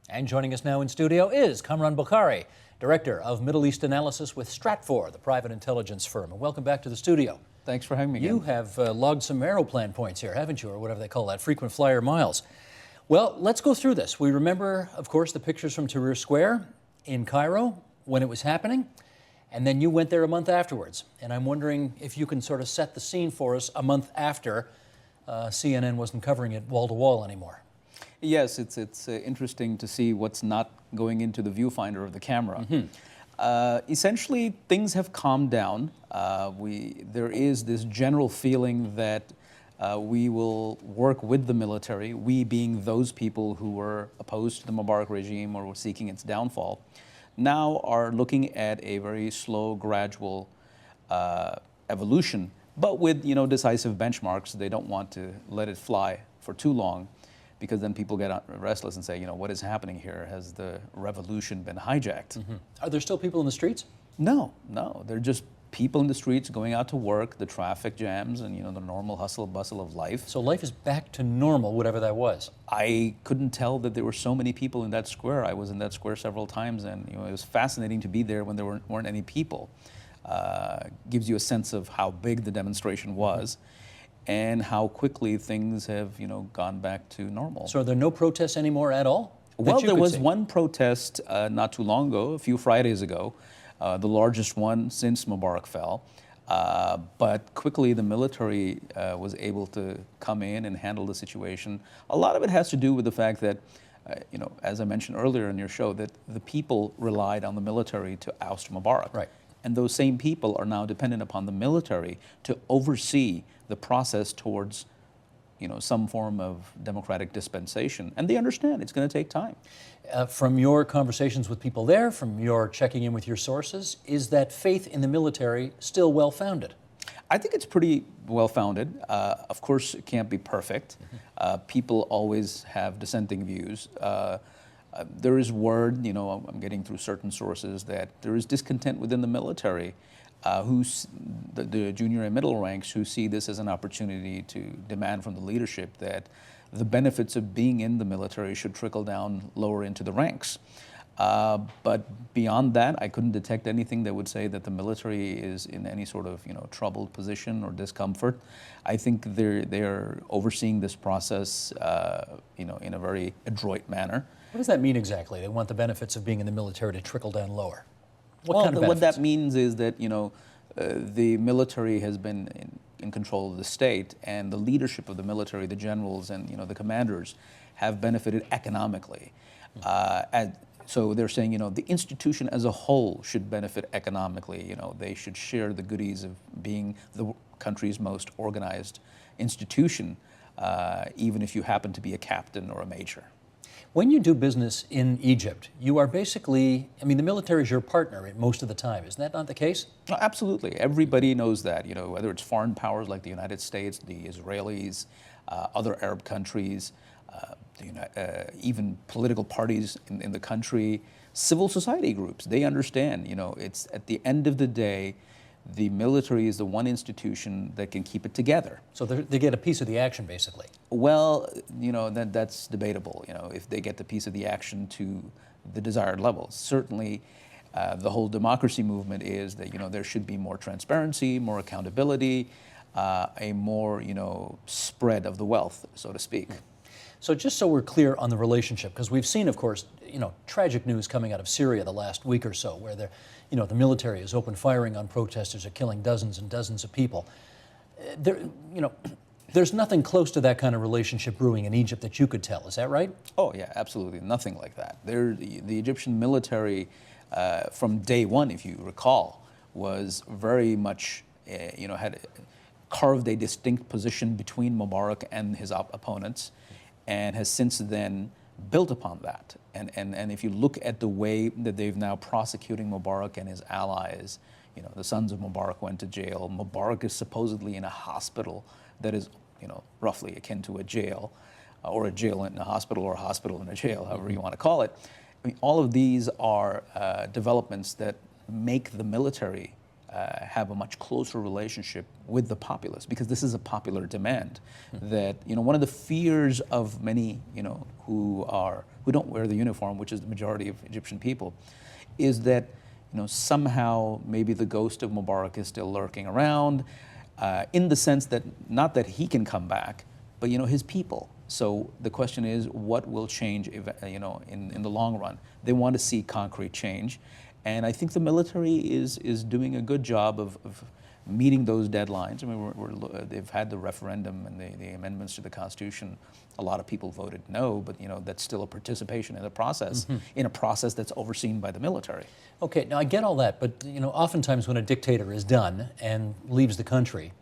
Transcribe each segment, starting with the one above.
And joining us now in studio is Kamran Bokhari, Director of Middle East Analysis with Stratfor, the private intelligence firm. And welcome back to the studio. Thanks for having me again. You have logged some aeroplan points here, haven't you, or whatever they call that, frequent flyer miles. Well, let's go through this. We remember, of course, the pictures from Tahrir Square in Cairo when it was happening, and then you went there a month afterwards. And I'm wondering if you can sort of set the scene for us a month after CNN wasn't covering it wall to wall anymore. Yes, it's interesting to see what's not going into the viewfinder of the camera. Essentially, things have calmed down. There is this general feeling that we will work with the military, we being those people who were opposed to the Mubarak regime or were seeking its downfall, now are looking at a very slow, gradual evolution, but with decisive benchmarks. They don't want to let it fly for too long, because then people get restless and say, what is happening here? Has the revolution been hijacked? Are there still people in the streets? No. They're just people in the streets going out to work, the traffic jams, and the normal hustle bustle of life. So life is back to normal, whatever that was. I couldn't tell that there were so many people in that square. I was in that square several times, and it was fascinating to be there when there weren't any people. Gives you a sense of how big the demonstration was. And how quickly things have, gone back to normal. So are there no protests anymore at all? Well, there was one protest not too long ago, a few Fridays ago, the largest one since Mubarak fell. But quickly the military was able to come in and handle the situation. A lot of it has to do with the fact that, as I mentioned earlier in your show, that the people relied on the military to oust Mubarak. Right. And those same people are now dependent upon the military to oversee the process towards, some form of democratic dispensation. And they understand it's going to take time. From your conversations with people there, from your checking in with your sources, is that faith in the military still well-founded? I think it's pretty well-founded. Of course, it can't be perfect. People always have dissenting views. There is word, I'm getting through certain sources, that there is discontent within the military, the junior and middle ranks, who see this as an opportunity to demand from the leadership that the benefits of being in the military should trickle down lower into the ranks. But beyond that, I couldn't detect anything that would say that the military is in any sort of troubled position or discomfort. I think they're overseeing this process in a very adroit manner. What does that mean exactly? They want the benefits of being in the military to trickle down lower. What that means is that the military has been in control of the state, and the leadership of the military, the generals and the commanders, have benefited economically. So they're saying the institution as a whole should benefit economically. They should share the goodies of being the country's most organized institution, even if you happen to be a captain or a major. When you do business in Egypt, you are basically, the military is your partner most of the time. Isn't that not the case? No, absolutely. Everybody knows that, whether it's foreign powers like the United States, the Israelis, other Arab countries, even political parties in the country, civil society groups, they understand, it's at the end of the day, the military is the one institution that can keep it together. So they get a piece of the action, basically. Well, that's debatable, if they get the piece of the action to the desired level. Certainly, the whole democracy movement is that, there should be more transparency, more accountability, a more, spread of the wealth, so to speak. So just so we're clear on the relationship, because we've seen, of course, tragic news coming out of Syria the last week or so, where the military is open firing on protesters, are killing dozens and dozens of people. There's nothing close to that kind of relationship brewing in Egypt that you could tell. Is that right? Oh yeah, absolutely, nothing like that. The Egyptian military, from day one, if you recall, was very much, had carved a distinct position between Mubarak and his opponents, and has since then built upon that. And if you look at the way that they've now prosecuting Mubarak and his allies, the sons of Mubarak went to jail. Mubarak is supposedly in a hospital that is, roughly akin to a jail, or a jail in a hospital, or a hospital in a jail, however you want to call it. All of these are developments that make the military have a much closer relationship with the populace, because this is a popular demand. That, one of the fears of many, who don't wear the uniform, which is the majority of Egyptian people, is that, somehow maybe the ghost of Mubarak is still lurking around, in the sense that not that he can come back, but his people. So the question is, what will change, in the long run? They want to see concrete change, and I think the military is doing a good job of meeting those deadlines. I mean, they've had the referendum and the amendments to the Constitution. A lot of people voted no, but that's still a participation in the process, in a process that's overseen by the military. Okay, now I get all that, but oftentimes when a dictator is done and leaves the country,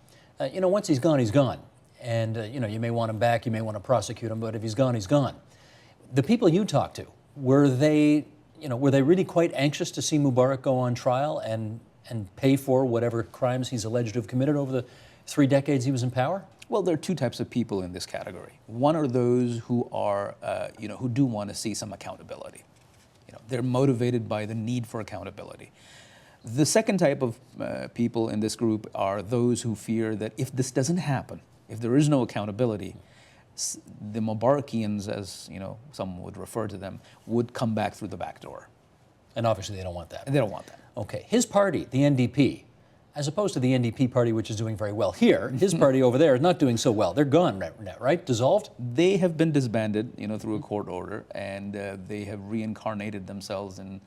once he's gone, he's gone. And you may want him back, you may want to prosecute him, but if he's gone, he's gone. The people you talked to, were they really quite anxious to see Mubarak go on trial and pay for whatever crimes he's alleged to have committed over the 3 decades he was in power? Well, there are two types of people in this category. One are those who are, who do want to see some accountability. They're motivated by the need for accountability. The second type of people in this group are those who fear that if this doesn't happen, if there is no accountability, the Mubarakians, as some would refer to them, would come back through the back door. And obviously they don't want that. They don't want that. Okay, his party, the NDP, as opposed to the NDP party, which is doing very well here, his party over there is not doing so well. They're gone now, right? Dissolved? They have been disbanded, through a court order, and they have reincarnated themselves in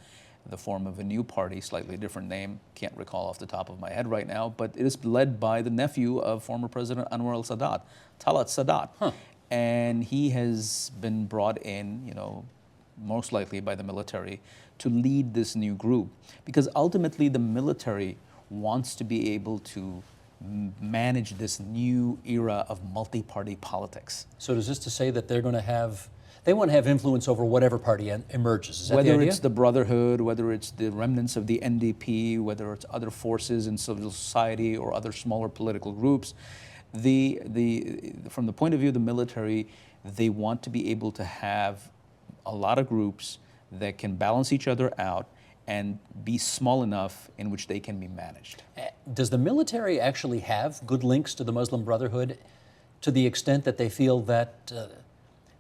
the form of a new party, slightly different name, can't recall off the top of my head right now, but it is led by the nephew of former President Anwar al-Sadat, Talat Sadat. And he has been brought in, most likely by the military, to lead this new group. Because ultimately the military wants to be able to manage this new era of multi-party politics. So is this to say that they want to have influence over whatever party emerges? Is that whether the idea? it's the Brotherhood, whether it's the remnants of the NDP, whether it's other forces in civil society or other smaller political groups, from the point of view of the military, they want to be able to have a lot of groups that can balance each other out and be small enough in which they can be managed. Does the military actually have good links to the Muslim Brotherhood to the extent that they feel that,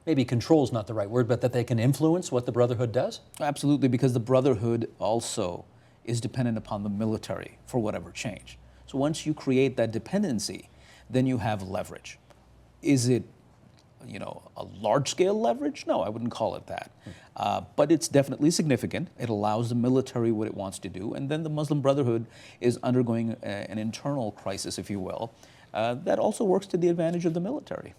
maybe control is not the right word, but that they can influence what the Brotherhood does? Absolutely, because the Brotherhood also is dependent upon the military for whatever change. So once you create that dependency, then you have leverage. Is it a large-scale leverage? No, I wouldn't call it that. But it's definitely significant. It allows the military what it wants to do. And then the Muslim Brotherhood is undergoing an internal crisis, if you will, that also works to the advantage of the military.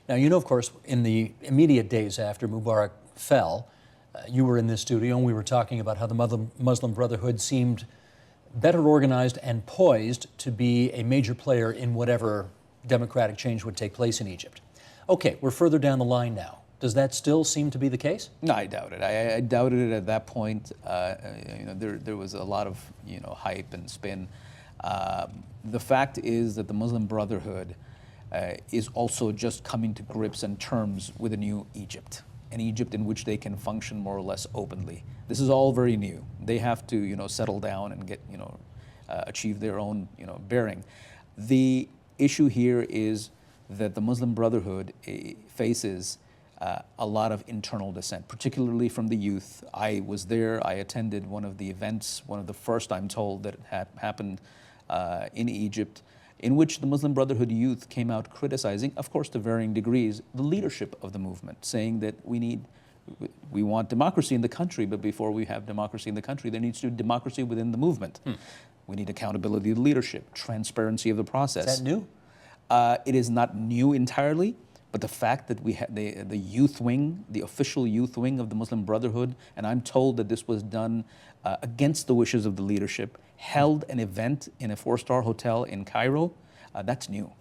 Now, of course, in the immediate days after Mubarak fell, you were in this studio and we were talking about how the Muslim Brotherhood seemed better organized and poised to be a major player in whatever democratic change would take place in Egypt. Okay, we're further down the line now. Does that still seem to be the case? No, I doubt it. I doubted it at that point. There was a lot of hype and spin. The fact is that the Muslim Brotherhood is also just coming to grips and terms with a new Egypt, an Egypt in which they can function more or less openly. This is all very new. They have to settle down and get achieve their own bearing. The issue here is that the Muslim Brotherhood faces a lot of internal dissent, particularly from the youth. I was there, I attended one of the events, one of the first, I'm told, that had happened in Egypt, in which the Muslim Brotherhood youth came out criticizing, of course to varying degrees, the leadership of the movement, saying that we want democracy in the country, but before we have democracy in the country, there needs to be democracy within the movement. We need accountability of leadership, transparency of the process. Is that new? It is not new entirely, but the fact that we had the youth wing, the official youth wing of the Muslim Brotherhood, and I'm told that this was done against the wishes of the leadership, held an event in a 4-star hotel in Cairo, that's new.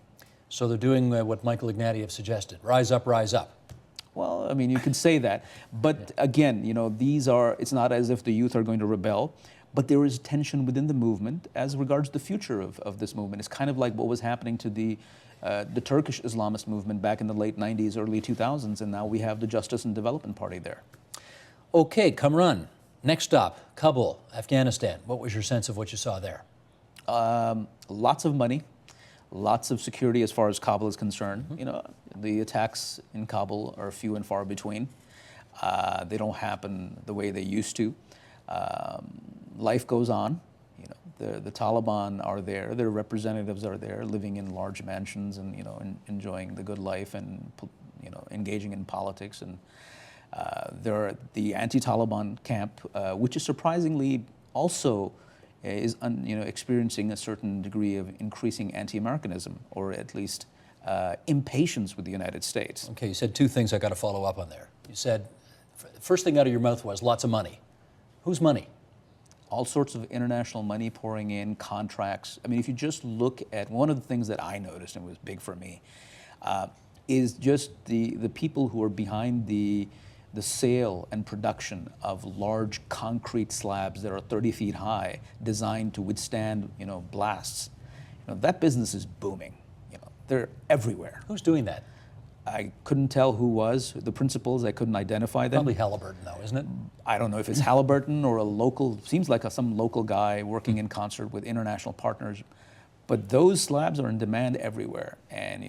So they're doing what Michael Ignatieff suggested, rise up, rise up. Well, I mean, you could say that, but again, it's not as if the youth are going to rebel, but there is tension within the movement as regards the future of this movement. It's kind of like what was happening to the Turkish Islamist movement back in the late 90s, early 2000s, and now we have the Justice and Development Party there. Okay, Kamran, next stop, Kabul, Afghanistan. What was your sense of what you saw there? Lots of money, lots of security as far as Kabul is concerned. You know, the attacks in Kabul are few and far between. They don't happen the way they used to. Life goes on. You know, the Taliban are there. Their representatives are there, living in large mansions and enjoying the good life and engaging in politics. And there are the anti-Taliban camp, which is surprisingly also is experiencing a certain degree of increasing anti-Americanism, or at least impatience with the United States. Okay, you said two things I got to follow up on there. You said, first thing out of your mouth was lots of money. Whose money? All sorts of international money pouring in, contracts. I mean, if you just look at one of the things that I noticed, and it was big for me, is just the people who are behind the sale and production of large concrete slabs that are 30 feet high, designed to withstand, blasts. That business is booming. They're everywhere. Who's doing that? I couldn't tell who was. The principals, I couldn't identify them. Probably Halliburton, though, isn't it? I don't know if it's Halliburton or a local, seems like some local guy working in concert with international partners. But those slabs are in demand everywhere. And,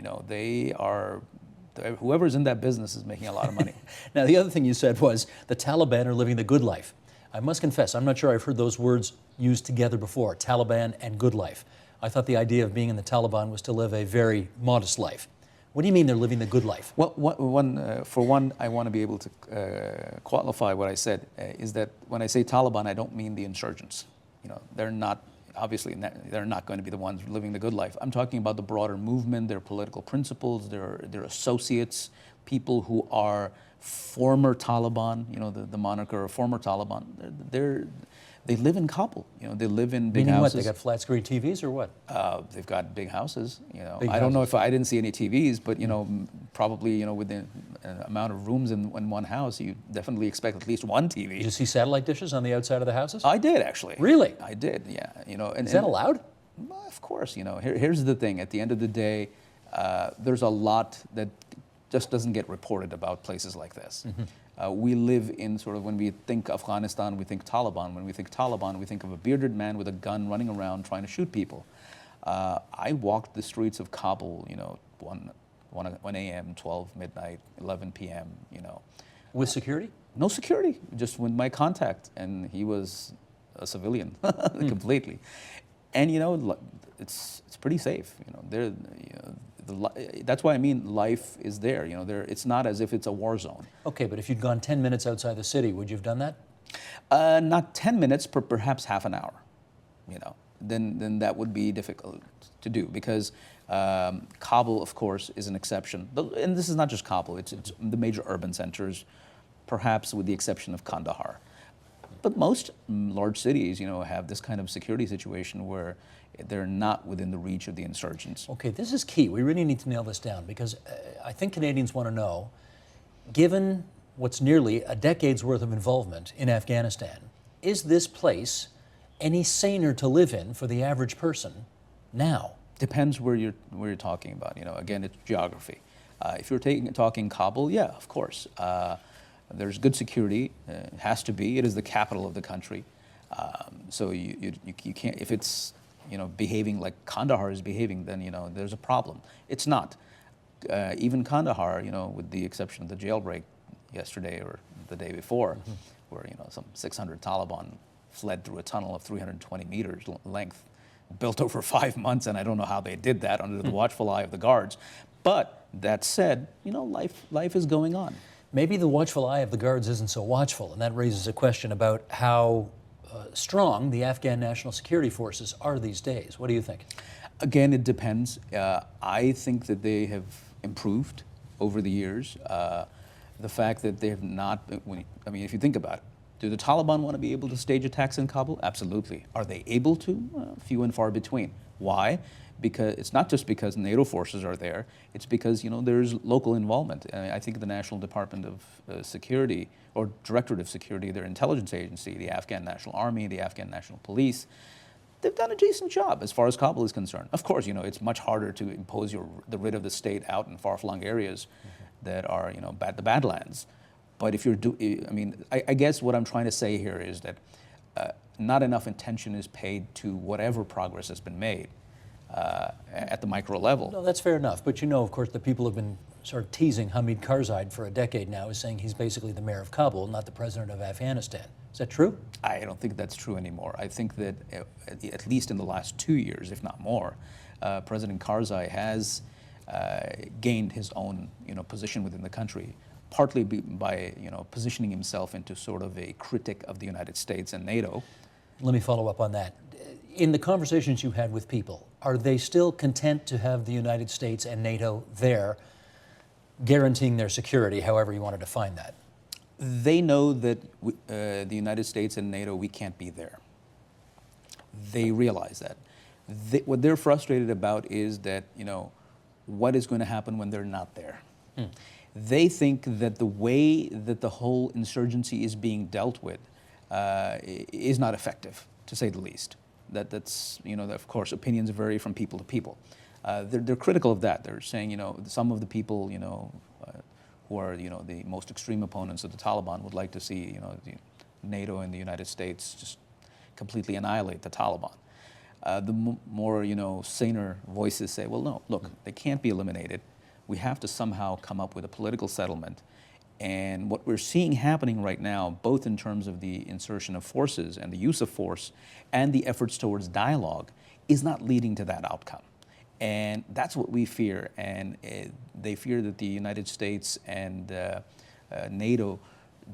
whoever's in that business is making a lot of money. Now, the other thing you said was the Taliban are living the good life. I must confess, I'm not sure I've heard those words used together before, Taliban and good life. I thought the idea of being in the Taliban was to live a very modest life. What do you mean they're living the good life? Well, for one, I want to be able to qualify what I said, is that when I say Taliban, I don't mean the insurgents. They're not, obviously, they're not going to be the ones living the good life. I'm talking about the broader movement, their political principles, their associates, people who are former Taliban, the moniker of former Taliban. They live in Kabul. They live in big Meaning houses. what? They got flat screen TVs or what? They've got big houses. Big I don't know houses. if I didn't see any TVs, but probably within an amount of rooms in one house, you definitely expect at least one TV. Did you see satellite dishes on the outside of the houses? I did actually. Really? I did. Yeah. Is that allowed? Well, of course. Here's the thing. At the end of the day, there's a lot that just doesn't get reported about places like this. We live in sort of, when we think Afghanistan, we think Taliban. When we think Taliban, we think of a bearded man with a gun running around trying to shoot people. I walked the streets of Kabul, 1 a.m., 12 midnight, 11 p.m., With security? No security, just with my contact, and he was a civilian completely. And it's pretty safe. That's why I mean life is there. It's not as if it's a war zone. Okay, but if you'd gone 10 minutes outside the city, would you have done that? Not 10 minutes, but perhaps half an hour. Then that would be difficult to do, because Kabul, of course, is an exception. And this is not just Kabul; it's the major urban centers, perhaps with the exception of Kandahar. But most large cities, have this kind of security situation where they're not within the reach of the insurgents. Okay, this is key. We really need to nail this down, because I think Canadians want to know, given what's nearly a decade's worth of involvement in Afghanistan, is this place any saner to live in for the average person now? Depends where you're talking about. Again, it's geography. If you're talking Kabul, yeah, of course. There's good security. It has to be. It is the capital of the country. So you can't, if it's behaving like Kandahar is behaving, then there's a problem. It's not. Even Kandahar, with the exception of the jailbreak yesterday or the day before, where some 600 Taliban fled through a tunnel of 320 meters length, built over 5 months, and I don't know how they did that under the watchful eye of the guards. But that said, life is going on. Maybe the watchful eye of the guards isn't so watchful, and that raises a question about how strong the Afghan National Security Forces are these days. What do you think? Again, it depends. I think that they have improved over the years. The fact that they have not, if you think about it, do the Taliban want to be able to stage attacks in Kabul? Absolutely. Are they able to? Few and far between. Why? Because it's not just because NATO forces are there, it's because there's local involvement. I think the National Department of Security, or Directorate of Security, their intelligence agency, the Afghan National Army, the Afghan National Police, they've done a decent job as far as Kabul is concerned. Of course, it's much harder to impose the writ of the state out in far-flung areas that are the Badlands. But if you're I guess what I'm trying to say here is that not enough attention is paid to whatever progress has been made at the micro level. No, that's fair enough. But you know, of course, the people have been sort of teasing Hamid Karzai for a decade now, is saying he's basically the mayor of Kabul, not the president of Afghanistan. Is that true? I don't think that's true anymore. I think that at least in the last 2 years, if not more, President Karzai has gained his own, position within the country, partly by, positioning himself into sort of a critic of the United States and NATO. Let me follow up on that. In the conversations you had with people, are they still content to have the United States and NATO there, guaranteeing their security, however you want to define that? They know that the United States and NATO, we can't be there. They realize that. What they're frustrated about is that, what is going to happen when they're not there? They think that the way that the whole insurgency is being dealt with is not effective, to say the least. That's, of course, opinions vary from people to people. They're critical of that. They're saying, some of the people, who are, the most extreme opponents of the Taliban would like to see, the NATO and the United States just completely annihilate the Taliban. The more, saner voices say, well, no, look, they can't be eliminated. We have to somehow come up with a political settlement. And what we're seeing happening right now, both in terms of the insertion of forces and the use of force and the efforts towards dialogue, is not leading to that outcome. And that's what we fear. And they fear that the United States and NATO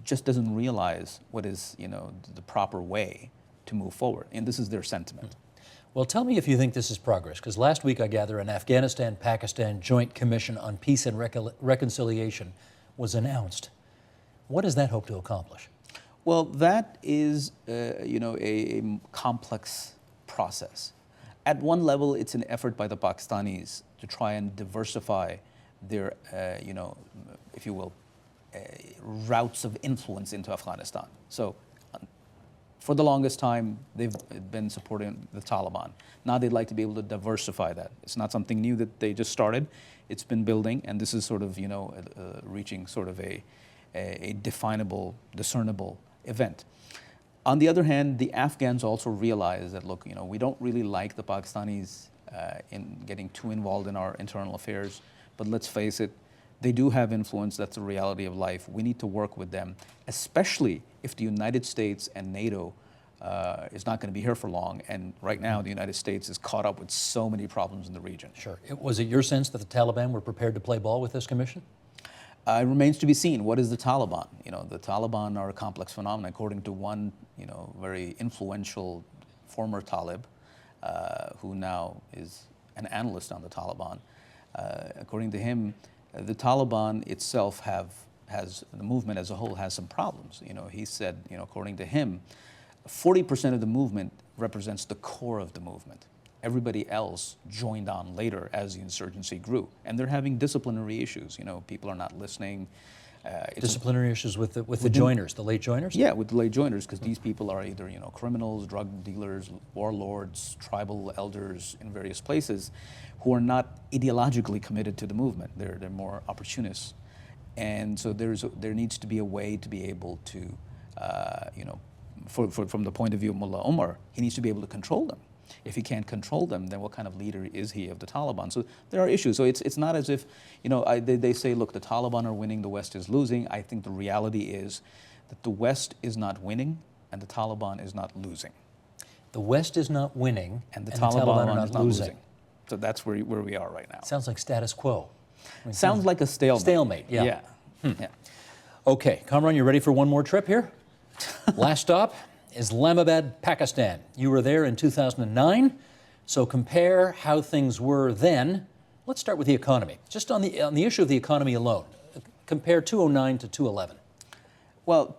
just doesn't realize what is, the proper way to move forward. And this is their sentiment. Well, tell me if you think this is progress, because last week I gather an Afghanistan-Pakistan Joint Commission on Peace and Reconciliation was announced. What does that hope to accomplish? Well, that is, a complex process. At one level, it's an effort by the Pakistanis to try and diversify their, if you will, routes of influence into Afghanistan. So, for the longest time, they've been supporting the Taliban. Now they'd like to be able to diversify that. It's not something new that they just started. It's been building, and this is sort of, reaching sort of a definable, discernible event. On the other hand, the Afghans also realize that, look, we don't really like the Pakistanis in getting too involved in our internal affairs, but let's face it, they do have influence. That's the reality of life. We need to work with them, especially if the United States and NATO is not going to be here for long. And right now, the United States is caught up with so many problems in the region. Sure. Was it your sense that the Taliban were prepared to play ball with this commission? It remains to be seen. What is the Taliban? The Taliban are a complex phenomenon. According to one, very influential former Talib, who now is an analyst on the Taliban, according to him, the Taliban itself has the movement as a whole has some problems. He said, according to him, 40% of the movement represents the core of the movement. Everybody else joined on later as the insurgency grew, and they're having disciplinary issues. People are not listening. Disciplinary issues with the joiners, the late joiners? Yeah, with the late joiners, because these people are either criminals, drug dealers, warlords, tribal elders in various places, who are not ideologically committed to the movement. They're more opportunists, and so there needs to be a way to be able to, from the point of view of Mullah Omar, he needs to be able to control them. If he can't control them, then what kind of leader is he of the Taliban? So there are issues. So it's not as if, they say, look, the Taliban are winning, the West is losing. I think the reality is that the West is not winning and the Taliban is not losing. The West is not winning and the Taliban are not losing. So that's where we are right now. Sounds like status quo. Sounds like a stalemate. Stalemate, yeah. Yeah. Okay, Kamran, you ready for one more trip here? Last stop, Islamabad, Pakistan. You were there in 2009, so compare how things were then. Let's start with the economy. Just on the issue of the economy alone, compare 2009 to 2011. Well,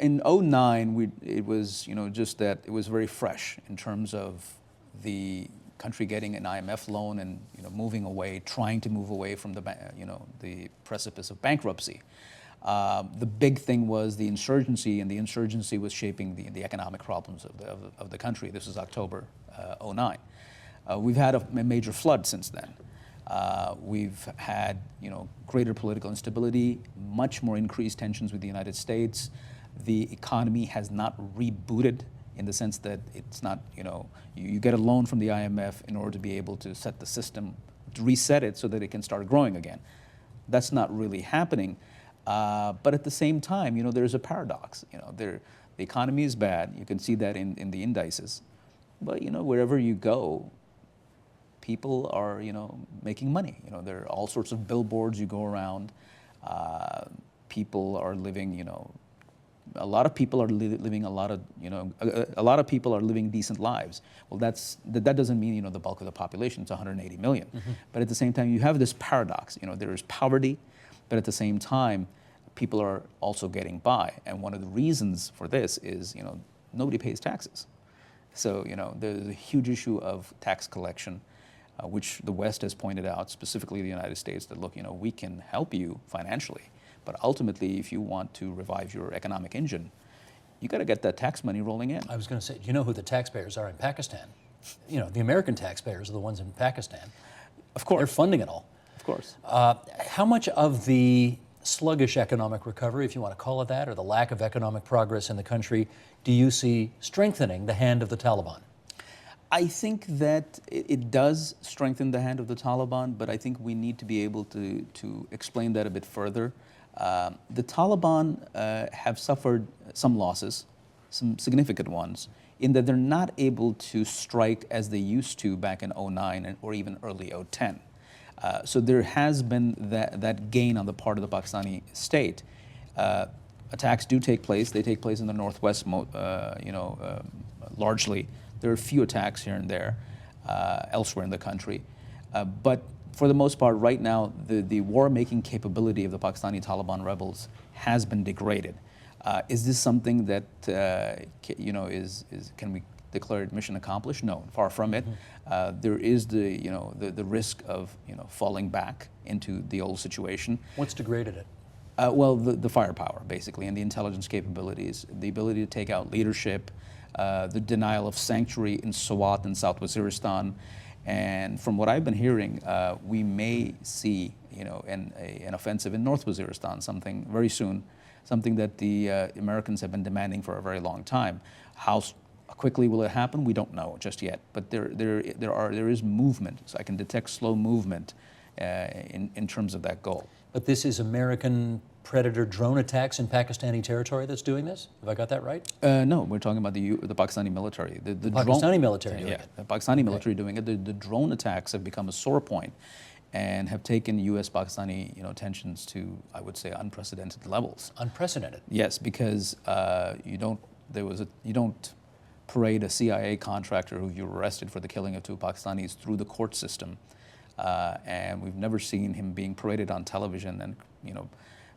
in 2009, it was just that it was very fresh in terms of the country getting an IMF loan and trying to move away from the precipice of bankruptcy. The big thing was the insurgency, and the insurgency was shaping the economic problems of the country. This was October 2009. We've had a major flood since then. We've had greater political instability, much more increased tensions with the United States. The economy has not rebooted in the sense that it's not, you get a loan from the IMF in order to be able to set the system, to reset it so that it can start growing again. That's not really happening. But at the same time, there's a paradox. The economy is bad. You can see that in the indices. But, wherever you go, people are, making money. There are all sorts of billboards you go around. People are living, a lot of people are living a lot of people are living decent lives. Well, that doesn't mean, the bulk of the population, it's 180 million. Mm-hmm. But at the same time, you have this paradox. There is poverty, but at the same time, people are also getting by. And one of the reasons for this is, nobody pays taxes. So, there's a huge issue of tax collection, which the West has pointed out, specifically the United States, that look, we can help you financially, but ultimately, if you want to revive your economic engine, you got to get that tax money rolling in. I was going to say, do you know who the taxpayers are in Pakistan? The American taxpayers are the ones in Pakistan. Of course. They're funding it all. Of course. How much of the sluggish economic recovery, if you want to call it that, or the lack of economic progress in the country, do you see strengthening the hand of the Taliban? I think that it does strengthen the hand of the Taliban, but I think we need to be able to explain that a bit further. The Taliban have suffered some losses, some significant ones, in that they're not able to strike as they used to back in 2009 or even early 2010. So there has been that gain on the part of the Pakistani state. Attacks do take place. They take place in the northwest, largely. There are a few attacks here and there elsewhere in the country. But for the most part, right now, the war-making capability of the Pakistani Taliban rebels has been degraded. Is this something that, can we declare it mission accomplished? No, far from it. There is the risk of, falling back into the old situation. What's degraded it? Well, the firepower, basically, and the intelligence capabilities, the ability to take out leadership, the denial of sanctuary in Swat and South Waziristan. And from what I've been hearing, we may see, an offensive in North Waziristan, something very soon, something that the Americans have been demanding for a very long time. How quickly will it happen? We don't know just yet. But there is movement, so I can detect slow movement in terms of that goal. But this is American Predator drone attacks in Pakistani territory that's doing this? Have I got that right? No, we're talking about the Pakistani military. The Pakistani military doing it? The Pakistani military doing it. The drone attacks have become a sore point and have taken U.S.-Pakistani tensions to, I would say, unprecedented levels. Unprecedented? Yes, because you don't parade a CIA contractor who you arrested for the killing of 2 Pakistanis through the court system. And we've never seen him being paraded on television and,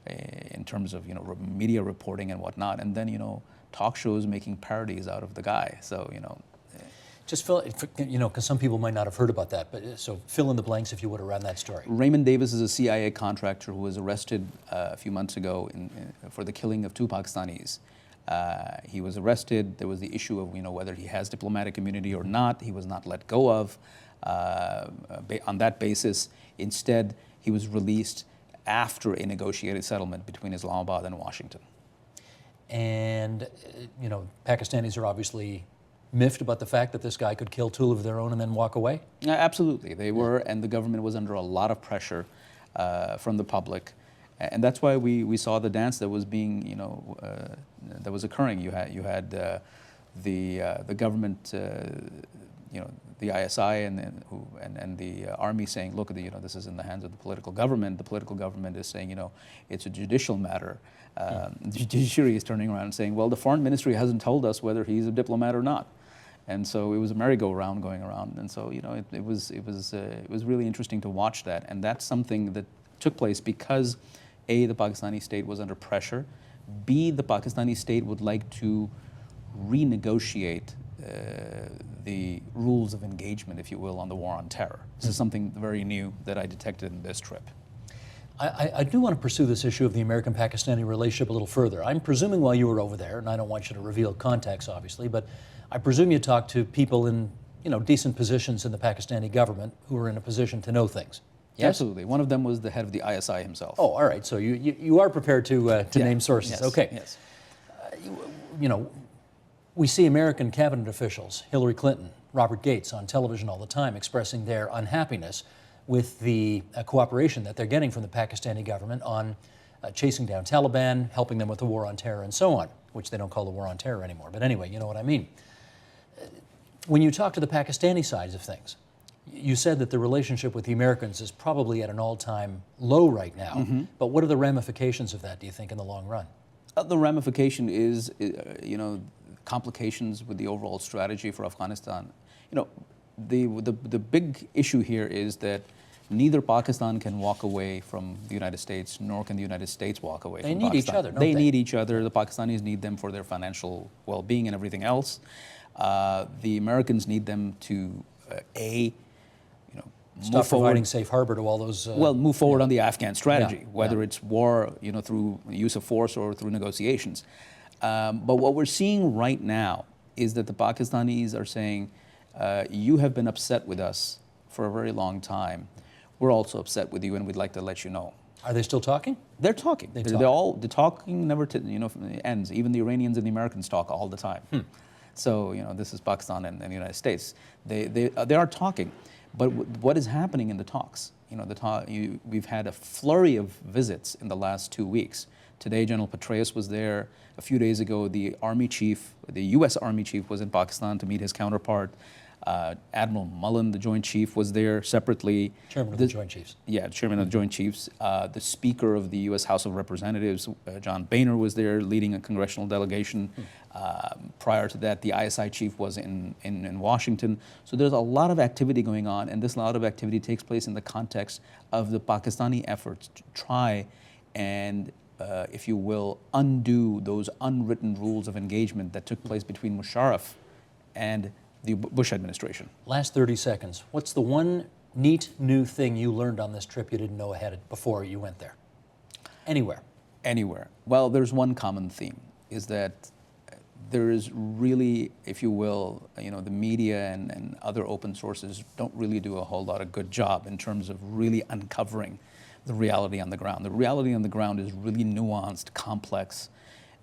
in terms of, media reporting and whatnot. And then, talk shows making parodies out of the guy. So, Just fill, because some people might not have heard about that, but so fill in the blanks if you would around that story. Raymond Davis is a CIA contractor who was arrested a few months ago for the killing of 2 Pakistanis. He was arrested. There was the issue of, whether he has diplomatic immunity or not. He was not let go of. On that basis, instead, he was released after a negotiated settlement between Islamabad and Washington. And, Pakistanis are obviously miffed about the fact that this guy could kill 2 of their own and then walk away? Absolutely, they were, and the government was under a lot of pressure from the public. And that's why we saw the dance that was being, that was occurring. You had the government, the ISI and the army saying, look, this is in the hands of the political government. The political government is saying, it's a judicial matter. The judiciary is turning around and saying, well, the foreign ministry hasn't told us whether he's a diplomat or not. And so it was a merry-go-round going around. And so, it was really interesting to watch that. And that's something that took place because A, the Pakistani state was under pressure. B, the Pakistani state would like to renegotiate the rules of engagement, if you will, on the war on terror. This is something very new that I detected in this trip. I do want to pursue this issue of the American-Pakistani relationship a little further. I'm presuming while you were over there, and I don't want you to reveal context, obviously, but I presume you talked to people in, decent positions in the Pakistani government who are in a position to know things. Yes? Absolutely. One of them was the head of the ISI himself. Oh, all right. So you are prepared to name sources. Yes. Okay. Yes. We see American cabinet officials, Hillary Clinton, Robert Gates, on television all the time expressing their unhappiness with the cooperation that they're getting from the Pakistani government on chasing down Taliban, helping them with the war on terror, and so on, which they don't call the war on terror anymore. But anyway, you know what I mean. When you talk to the Pakistani sides of things, you said that the relationship with the Americans is probably at an all-time low right now. But what are the ramifications of that, do you think, in the long run? The ramification is, complications with the overall strategy for Afghanistan. The big issue here is that neither Pakistan can walk away from the United States, nor can the United States walk away from Pakistan. They need each other, don't they? They need each other. The Pakistanis need them for their financial well-being and everything else. The Americans need them to, Stop providing safe harbor to all those... move forward on the Afghan strategy, whether it's war, through use of force or through negotiations. But what we're seeing right now is that the Pakistanis are saying, you have been upset with us for a very long time. We're also upset with you, and we'd like to let you know. Are they still talking? They're talking. The talking never ends. Even the Iranians and the Americans talk all the time. So this is Pakistan and the United States. They are talking. But what is happening in the talks? We've had a flurry of visits in the last 2 weeks. Today, General Petraeus was there. A few days ago, the Army chief, the U.S. Army chief, was in Pakistan to meet his counterpart. Admiral Mullen, the Joint Chief, was there separately. Chairman of the Joint Chiefs. Yeah, Chairman of the Joint Chiefs. The Speaker of the U.S. House of Representatives, John Boehner, was there leading a congressional delegation. Prior to that, the ISI chief was in Washington. So there's a lot of activity going on, and this lot of activity takes place in the context of the Pakistani efforts to try and, if you will, undo those unwritten rules of engagement that took place between Musharraf and the Bush administration. Last 30 seconds. What's the one neat new thing you learned on this trip you didn't know before you went there? Anywhere. Anywhere. Well, there's one common theme, is that there is really, if you will, the media and other open sources don't really do a whole lot of good job in terms of really uncovering the reality on the ground. The reality on the ground is really nuanced, complex,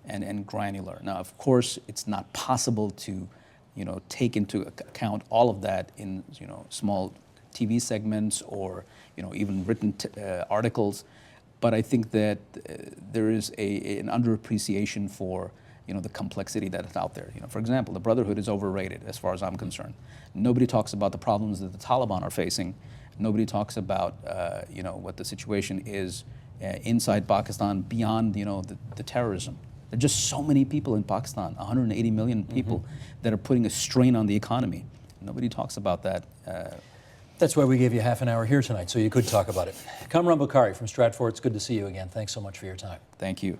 and granular. Now, of course, it's not possible to take into account all of that in small TV segments or even written articles. But I think that there is an underappreciation for the complexity that is out there. For example, the Brotherhood is overrated as far as I'm concerned. Nobody talks about the problems that the Taliban are facing. Nobody talks about what the situation is inside Pakistan beyond the terrorism. There are just so many people in Pakistan, 180 million people, that are putting a strain on the economy. Nobody talks about that. That's why we gave you half an hour here tonight, so you could talk about it. Kamran Bokhari from Stratfor, it's good to see you again. Thanks so much for your time. Thank you.